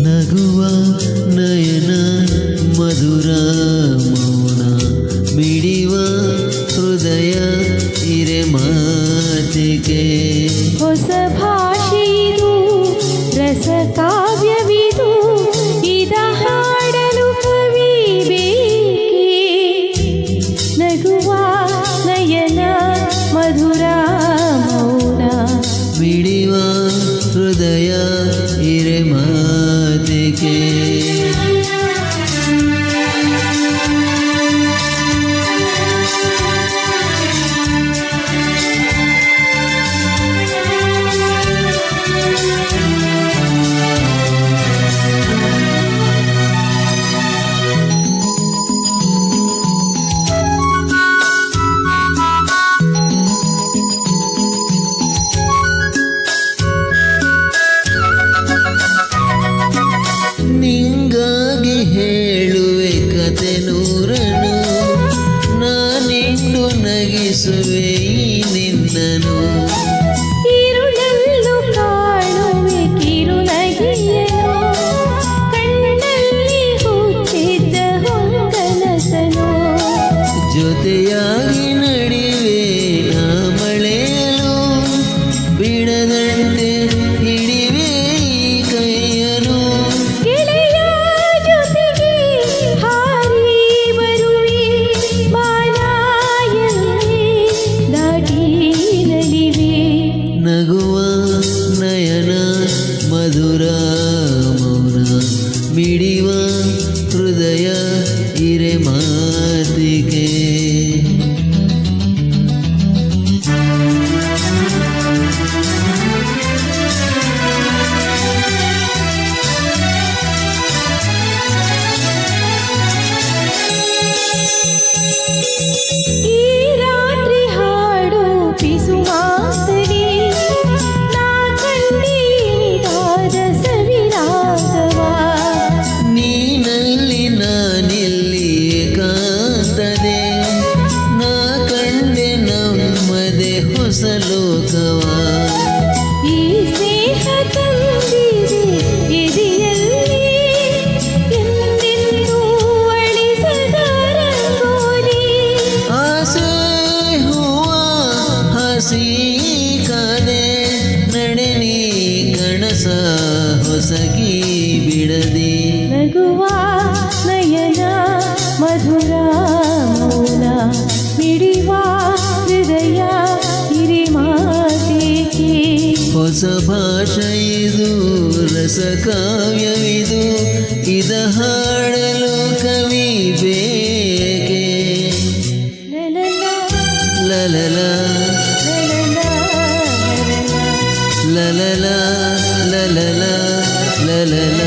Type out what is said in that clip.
ನಗುವ ನಯನ ಮಧುರ ಮೌನ ಮಿಡಿವ ಹೃದಯ ಇರೆ ಮಾತಿಗೆ ಹೊಸ ಭಾಷೆಯಿದು ರಸ ಕಾವ್ಯವಿದು ಇದ ಹಾಡಲು ಕವಿ ಬೇಕೆ ನಗುವ ನಯನ ಮಧುರ ಮೌನ ಮಿಡಿವ ಹೃದಯ ಇರೆ ಮಾತಿಗೆ ನಿಂಗಾಗಿ ಹೇಳುವೆ ಕತೆ ನೂರನು ನಾನಿಂದು ನಗಿಸುವೆ ನಿನ್ನನು ഇരുളಲ್ಲೂ ಕಾಣುವೆ ಕಿರುನಗೆಯನು ಕಣ್ಣಲ್ಲಿ ಹುಟ್ಟಿದ್ದ ಹೊಂಗನಸನು ಜೊತೆಯಾಗಿ ನಡಿವೆ ನಾ ಮಳೆಯಲು ಬಿಡದಂತೆ ಹಿಡಿವೆ ಈ ಕೈಯನು ಗೆಳೆಯ ಜೊತೆಗೆ ಹಾರಿ ಬರುವೆ ಮಾಲಾಯಲ್ಲಿ ದಾಟಿ ನಲಿವೆ ನಗುವ ನಯನ ಮಧುರ ಮೌನ ಮಿಡಿವ ಹೃದಯ ಇರೆ ಮಾತಿಗೆ ಈ ರಾತ್ರಿ ಹಾಡು ಪಿಸು ಮಾತರಿ ನಾ ಕಂಡಿನಿದಾದ ಸವಿರಾಗವ ನೀನಲ್ಲಿ ನಾನಿಲ್ಲಿ ಏಕಾಂತದೆ ನಾ ಕಂಡೆ ನಮ್ಮದೆ ಹೊಸ ಲೋಕವ ಈ ಸ್ನೇಹ ತಂದಿದೆ ಎದೆಯಲ್ಲಿ ಎಂದೆಂದೂ ಅಳಿಸದ ರಂಗೋಲಿ ಆಸೆ ಹೂವ ಹಸಿ ಕಾದೆ ನಡೆನಿ ಕಣಸ ಹೊಸಗಿ ಬಿಡದೆ ನಗುವ ನಯನ ಮಧುರ ಮೌನ ಮಿಡಿವ ಹೃದಯ ಹಿರಿ ಮಾತಿಗೆ ಹೊಸ ಭಾಷೆ ಇದು ರಸ ಕಾವ್ಯವಿದು ಇದ ಹಾಡಲು ಕವಿ ಬೇಕೆ ಲಲಲ ಲಲಲ ಲಲಲ ಲಲಲ